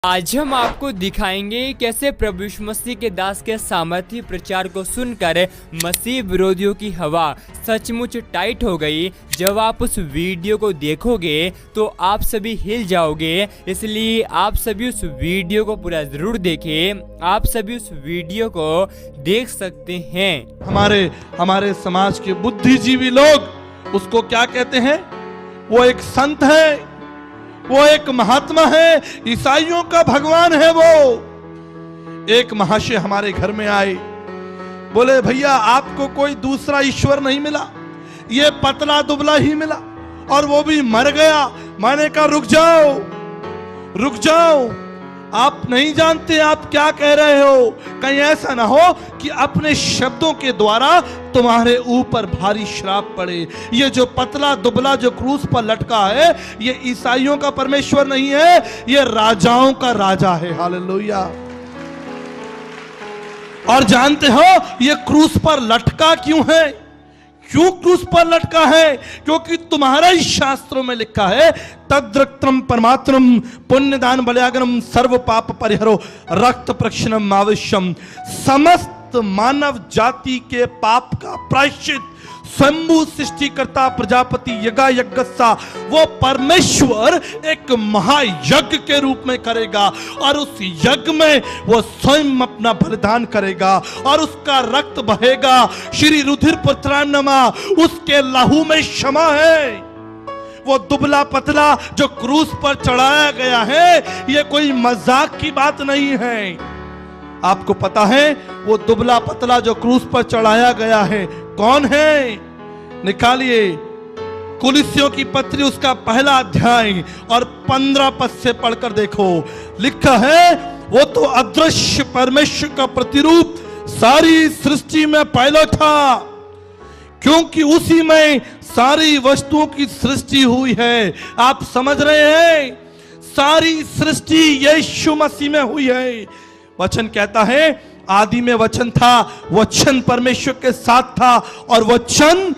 आज हम आपको दिखाएंगे कैसे प्रभु यीशु मसीह के दास के सामर्थ्य प्रचार को सुनकर मसीह विरोधियों की हवा सचमुच टाइट हो गई। जब आप उस वीडियो को देखोगे तो आप सभी हिल जाओगे, इसलिए आप सभी उस वीडियो को पूरा जरूर देखें। आप सभी उस वीडियो को देख सकते हैं। हमारे समाज के बुद्धिजीवी लोग उसको क्या कहते हैं? वो एक संत है, वो एक महात्मा है, ईसाइयों का भगवान है। वो एक महाशय हमारे घर में आए, बोले भैया आपको कोई दूसरा ईश्वर नहीं मिला, ये पतला दुबला ही मिला और वो भी मर गया। मैंने कहा रुक जाओ, आप नहीं जानते आप क्या कह रहे हो। कहीं ऐसा ना हो कि अपने शब्दों के द्वारा तुम्हारे ऊपर भारी श्राप पड़े। ये जो पतला दुबला जो क्रूस पर लटका है, ये ईसाइयों का परमेश्वर नहीं है, ये राजाओं का राजा है। हालेलुया। और जानते हो ये क्रूस पर लटका क्यों है? क्यों क्रूस पर लटका है? क्योंकि तुम्हारा ही शास्त्रों में लिखा है, तद्रक्तम परमात्मम पुण्यदान बलियागनम सर्व पाप परिहरो रक्त प्रक्षणम आवश्यम। समस्त मानव जाति के पाप का प्रायश्चित स्वयंभू सृष्टिकर्ता प्रजापति यज्ञसा वो परमेश्वर एक महायज्ञ के रूप में करेगा और उस यज्ञ में वो स्वयं अपना बलिदान करेगा और उसका रक्त बहेगा। श्री रुधिर पुत्रान्नमा, उसके लहू में क्षमा है। वो दुबला पतला जो क्रूस पर चढ़ाया गया है, ये कोई मजाक की बात नहीं है। आपको पता है वो दुबला पतला जो क्रूस पर चढ़ाया गया है कौन है? निकालिए कुलिस्सियों की पत्री उसका पहला अध्याय और 15 पद से पढ़कर देखो। लिखा है वो तो अदृश्य परमेश्वर का प्रतिरूप सारी सृष्टि में पहला था, क्योंकि उसी में सारी वस्तुओं की सृष्टि हुई है। आप समझ रहे हैं? सारी सृष्टि यीशु मसीह में हुई है। वचन कहता है आदि में वचन था, वचन परमेश्वर के साथ था और वचन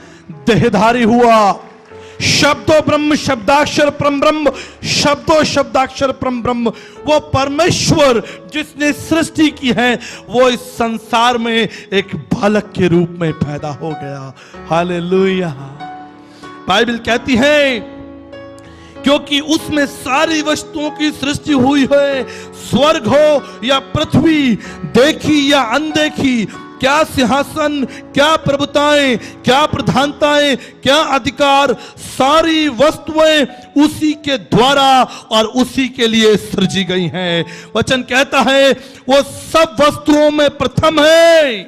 देहधारी हुआ। शब्दों ब्रह्म शब्दाक्षर परम ब्रह्म, शब्दों शब्दाक्षर परम ब्रह्म। वो परमेश्वर जिसने सृष्टि की है वो इस संसार में एक बालक के रूप में पैदा हो गया। हालेलुया। बाइबल कहती है क्योंकि उसमें सारी वस्तुओं की सृष्टि हुई है, स्वर्ग हो या पृथ्वी, देखी या अनदेखी, क्या सिंहासन, क्या प्रभुताएं, क्या प्रधानताएं, क्या अधिकार, सारी वस्तुएं उसी के द्वारा और उसी के लिए सृजी गई हैं। वचन कहता है वो सब वस्तुओं में प्रथम है,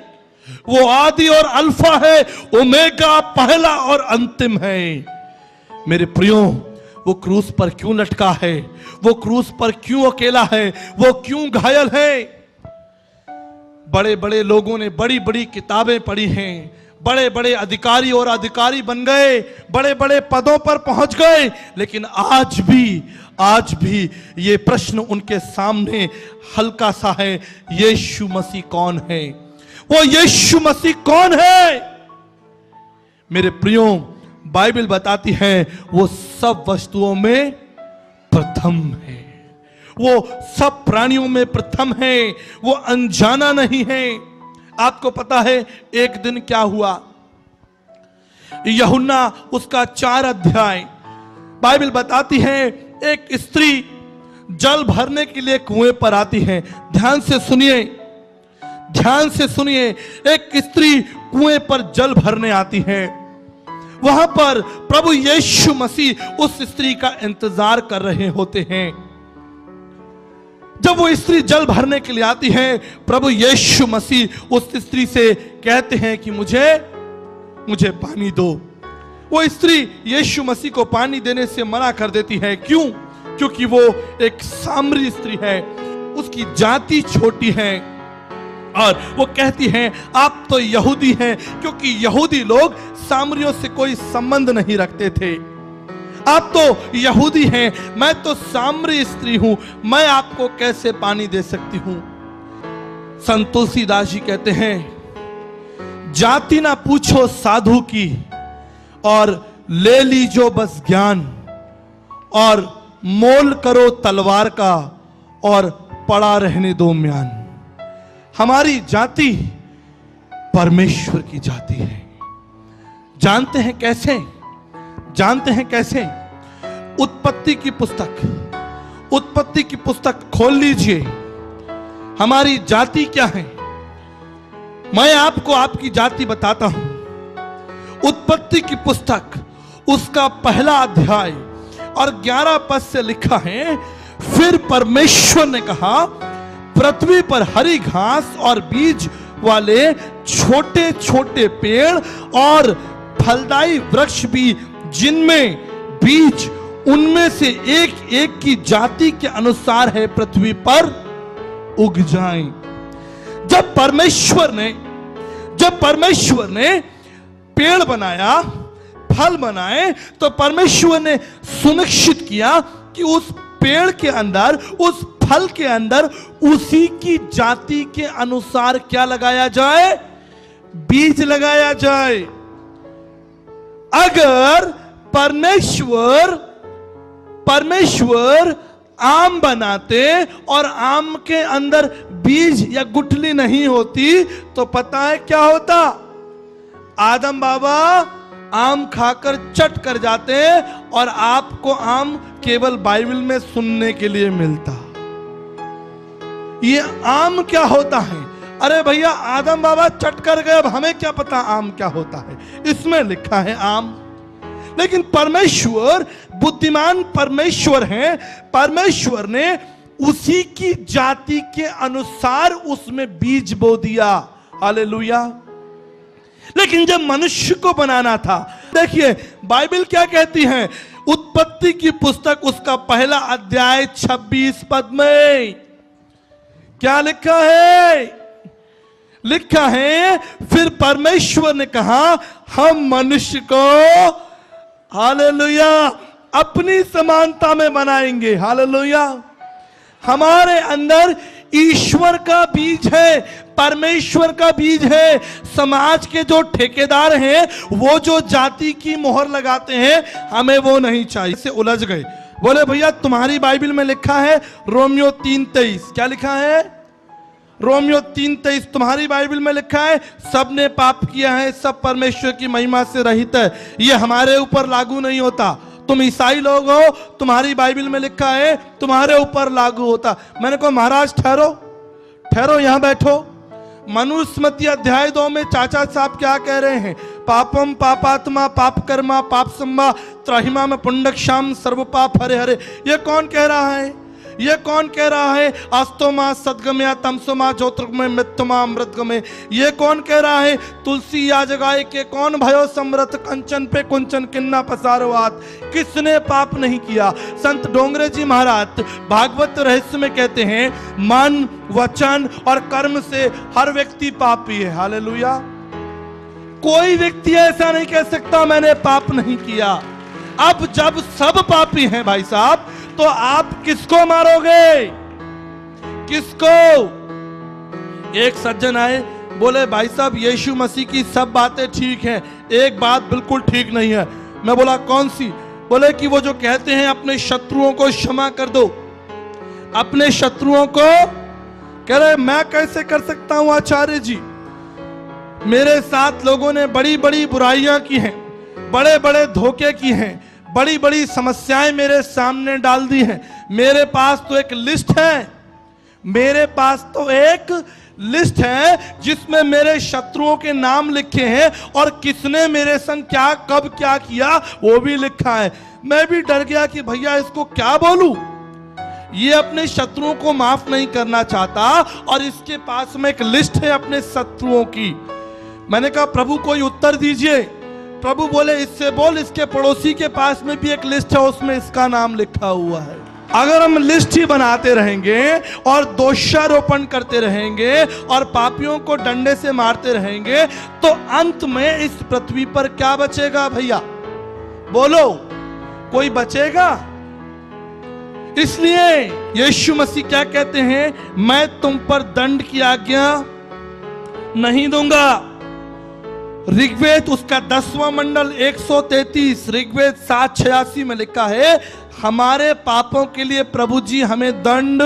वो आदि और अल्फा है, ओमेगा पहला और अंतिम है। मेरे प्रियो, वो क्रूस पर क्यों लटका है? वो क्रूस पर क्यों अकेला है? वो क्यों घायल है? बड़े बड़े लोगों ने बड़ी बड़ी किताबें पढ़ी हैं, बड़े बड़े अधिकारी और अधिकारी बन गए, बड़े बड़े पदों पर पहुंच गए, लेकिन आज भी ये प्रश्न उनके सामने हल्का सा है, यीशु मसीह कौन है? वो यीशु मसीह कौन है? मेरे प्रियो, बाइबल बताती है वो सब वस्तुओं में प्रथम है, वो सब प्राणियों में प्रथम है, वो अनजाना नहीं है। आपको पता है एक दिन क्या हुआ? यूहन्ना उसका 4 अध्याय, बाइबल बताती है एक स्त्री जल भरने के लिए कुएं पर आती है। ध्यान से सुनिए। एक स्त्री कुएं पर जल भरने आती है। वहां पर प्रभु यीशु मसीह उस स्त्री का इंतजार कर रहे होते हैं। जब वो स्त्री जल भरने के लिए आती है, प्रभु यीशु मसीह उस स्त्री से कहते हैं कि मुझे पानी दो। वो स्त्री यीशु मसीह को पानी देने से मना कर देती है। क्यों? क्योंकि वो एक सामरी स्त्री है, उसकी जाति छोटी है और वो कहती है आप तो यहूदी हैं, क्योंकि यहूदी लोग सामरियों से कोई संबंध नहीं रखते थे। आप तो यहूदी हैं, मैं तो सामरी स्त्री हूं, मैं आपको कैसे पानी दे सकती हूं? संत तुलसीदास जी कहते हैं जाति ना पूछो साधु की और ले लीजो बस ज्ञान, और मोल करो तलवार का और पड़ा रहने दो म्यान। हमारी जाति परमेश्वर की जाति है। जानते हैं कैसे? जानते हैं कैसे? उत्पत्ति की पुस्तक खोल लीजिए। हमारी जाति क्या है? मैं आपको आपकी जाति बताता हूं। उत्पत्ति की पुस्तक उसका पहला अध्याय और 11 पद से लिखा है, फिर परमेश्वर ने कहा, पृथ्वी पर हरी घास और बीज वाले छोटे छोटे पेड़ और फलदायी वृक्ष भी, जिनमें बीज उनमें से एक एक की जाति के अनुसार है, पृथ्वी पर उग जाएं। जब परमेश्वर ने पेड़ बनाया, फल बनाए, तो परमेश्वर ने सुनिश्चित किया कि उस पेड़ के अंदर, उस फल के अंदर उसी की जाति के अनुसार क्या लगाया जाए? बीज लगाया जाए। अगर परमेश्वर आम बनाते और आम के अंदर बीज या गुठली नहीं होती, तो पता है क्या होता? आदम बाबा आम खाकर चट कर जाते और आपको आम केवल बाइबल में सुनने के लिए मिलता। ये आम क्या होता है? अरे भैया, आदम बाबा चट कर गए, अब हमें क्या पता आम क्या होता है? इसमें लिखा है आम। लेकिन परमेश्वर बुद्धिमान परमेश्वर है। परमेश्वर ने उसी की जाति के अनुसार उसमें बीज बो दिया। हालेलुया। लेकिन जब मनुष्य को बनाना था, देखिए बाइबल क्या कहती है? उत्पत्ति की पुस्तक उसका पहला अध्याय 26 पद में क्या लिखा है? लिखा है, फिर परमेश्वर ने कहा, हम मनुष्य को, हालेलुया, अपनी समानता में बनाएंगे। हालेलुया। हमारे अंदर ईश्वर का बीज है, परमेश्वर का बीज है। समाज के जो ठेकेदार हैं, वो जो जाति की मोहर लगाते हैं, हमें वो नहीं चाहिए। से उलझ गए। बोले भैया, तुम्हारी बाइबल में लिखा है रोमियो 3:23। क्या लिखा है? रोमियो 3:23 तुम्हारी बाइबल में लिखा है, सबने पाप किया है, सब परमेश्वर की महिमा से रहित है। ये हमारे ऊपर लागू नहीं होता। तुम ईसाई लोग हो, तुम्हारी बाइबल में लिखा है, तुम्हारे ऊपर लागू होता। मैंने कहा महाराज ठहरो, यहां बैठो। मनुस्मृति अध्याय 2 में चाचा साहब क्या कह रहे हैं? पापम पापात्मा पाप कर्मा पाप संभा त्राहिमा में पुंडक्षाम सर्व पाप हरे हरे। ये कौन कह रहा है? ये कौन कह रहा है? अस्तोमा सदगमया तमसोमा ज्योतिर्गमय मृत्युमा अमृतगमय। ये कौन कह रहा है? तुलसी या जगाए के कौन भयो समृत, कंचन पे कुंचन किन्ना पसारवात। किसने पाप नहीं किया? संत डोंगरे जी महाराज भागवत रहस्य में कहते हैं, मन वचन और कर्म से हर व्यक्ति पापी है। हालेलुया। कोई व्यक्ति ऐसा नहीं कह सकता मैंने पाप नहीं किया। अब जब सब पापी हैं भाई साहब, तो आप किसको मारोगे? किसको? एक सज्जन आए, बोले भाई साहब यीशु मसीह की सब बातें ठीक हैं, एक बात बिल्कुल ठीक नहीं है। मैं बोला कौन सी? बोले कि वो जो कहते हैं अपने शत्रुओं को क्षमा कर दो। अपने शत्रुओं को कह रहे, मैं कैसे कर सकता हूं आचार्य जी? मेरे साथ लोगों ने बड़ी बड़ी बुराइयां की हैं, बड़े बड़े धोखे किए हैं, बड़ी बड़ी समस्याएं मेरे सामने डाल दी हैं। मेरे पास तो एक लिस्ट है, मेरे पास तो एक लिस्ट है जिसमें मेरे शत्रुओं के नाम लिखे हैं और किसने मेरे संग क्या कब क्या किया वो भी लिखा है। मैं भी डर गया कि भैया इसको क्या बोलूं। ये अपने शत्रुओं को माफ नहीं करना चाहता और इसके पास में एक लिस्ट है अपने शत्रुओं की। मैंने कहा प्रभु कोई उत्तर दीजिए। प्रभु बोले इससे बोल, इसके पड़ोसी के पास में भी एक लिस्ट है, उसमें इसका नाम लिखा हुआ है। अगर हम लिस्ट ही बनाते रहेंगे और दोषारोपण करते रहेंगे और पापियों को डंडे से मारते रहेंगे, तो अंत में इस पृथ्वी पर क्या बचेगा भैया? बोलो, कोई बचेगा? इसलिए यीशु मसीह क्या कहते हैं? मैं तुम पर दंड की आज्ञा नहीं दूंगा। ऋग्वेद उसका 10वां मंडल 133, ऋग्वेद 7:86 में लिखा है, हमारे पापों के लिए प्रभु जी हमें दंड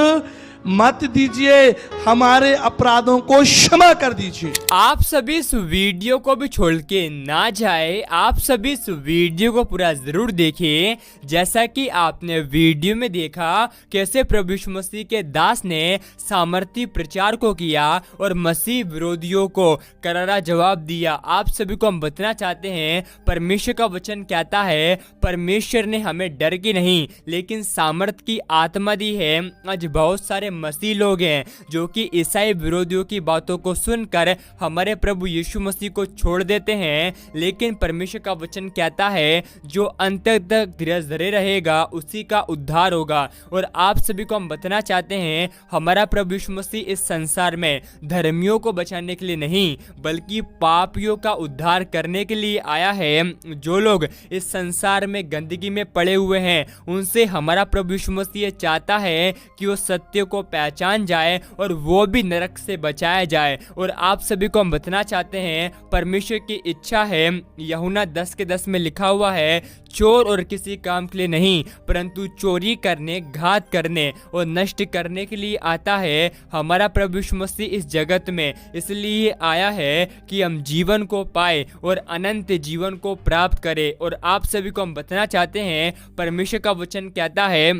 मत दीजिए, हमारे अपराधों को क्षमा कर दीजिए। आप सभी इस वीडियो को भी छोड़ के ना जाए, आप सभी इस वीडियो को पूरा जरूर देखिए। जैसा कि आपने वीडियो में देखा कैसे प्रभु यीशु मसीह के दास ने सामर्थी प्रचार को किया और मसीह विरोधियों को करारा जवाब दिया। आप सभी को हम बताना चाहते हैं, परमेश्वर का वचन कहता है परमेश्वर ने हमें डर की नहीं लेकिन सामर्थ की आत्मा दी है। आज बहुत सारे मसीह लोग हैं जो कि ईसाई विरोधियों की बातों को सुनकर हमारे प्रभु यीशु मसीह को छोड़ देते हैं, लेकिन परमेश्वर का वचन कहता है जो अंत तक धीरज धरे रहेगा उसी का उद्धार होगा। और आप सभी को हम बताना चाहते हैं, हमारा प्रभु यीशु मसीह इस संसार में धर्मियों को बचाने के लिए नहीं बल्कि पापियों का उद्धार करने के लिए आया है। जो लोग इस संसार में गंदगी में पड़े हुए हैं उनसे हमारा प्रभु यीशु मसीह चाहता है कि वो सत्य को पहचान जाए और वो भी नरक से बचाया जाए। और आप सभी को हम बताना चाहते हैं, परमेश्वर की इच्छा है, यूहन्ना 10:10 में लिखा हुआ है, चोर और किसी काम के लिए नहीं परंतु चोरी करने, घात करने और नष्ट करने के लिए आता है। हमारा प्रभु यीशु मसीह इस जगत में इसलिए आया है कि हम जीवन को पाए और अनंत जीवन को प्राप्त करें। और आप सभी को हम बताना चाहते हैं, परमेश्वर का वचन कहता है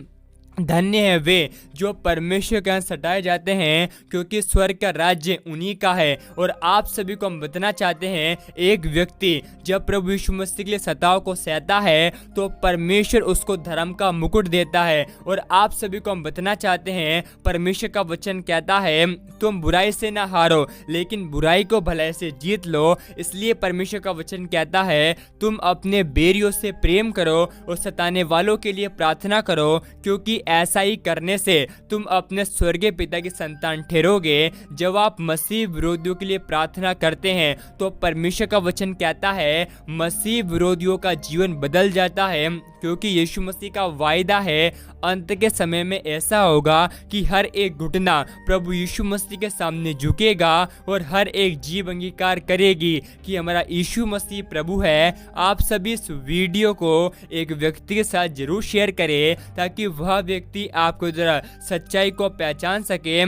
धन्य है वे जो परमेश्वर के यहाँ सताए जाते हैं क्योंकि स्वर्ग का राज्य उन्हीं का है। और आप सभी को हम बताना चाहते हैं, एक व्यक्ति जब प्रभु यीशु मसीह के लिए सताव को सहता है तो परमेश्वर उसको धर्म का मुकुट देता है। और आप सभी को हम बताना चाहते हैं, परमेश्वर का वचन कहता है तुम बुराई से ना हारो लेकिन बुराई को भलाई से जीत लो। इसलिए परमेश्वर का वचन कहता है तुम अपने बैरियों से प्रेम करो और सताने वालों के लिए प्रार्थना करो क्योंकि ऐसा ही करने से तुम अपने स्वर्गीय पिता की संतान ठहरोगे। जब आप मसीह विरोधियों के लिए प्रार्थना करते हैं तो परमेश्वर का वचन कहता है मसीह विरोधियों का जीवन बदल जाता है क्योंकि यीशु मसीह का वायदा है अंत के समय में ऐसा होगा कि हर एक घुटना प्रभु यीशु मसीह के सामने झुकेगा और हर एक जीभ अंगीकार करेगी कि हमारा यीशु मसीह प्रभु है। आप सभी इस वीडियो को एक व्यक्ति के साथ जरूर शेयर करें ताकि वह व्यक्ति आपको जरा सच्चाई को पहचान सके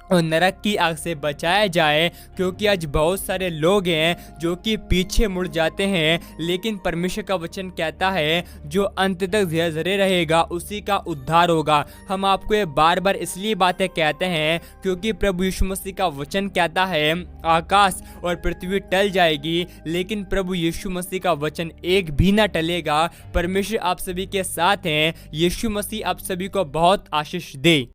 और नरक की आग से बचाया जाए। क्योंकि आज बहुत सारे लोग हैं जो कि पीछे मुड़ जाते हैं, लेकिन परमेश्वर का वचन कहता है जो अंत तक धरे रहेगा उसी का उद्धार होगा। हम आपको ये बार बार इसलिए बातें कहते हैं क्योंकि प्रभु यीशु मसीह का वचन कहता है आकाश और पृथ्वी टल जाएगी लेकिन प्रभु यीशु मसीह का वचन एक भी ना टलेगा। परमेश्वर आप सभी के साथ हैं। यीशु मसीह आप सभी को बहुत आशीष दे।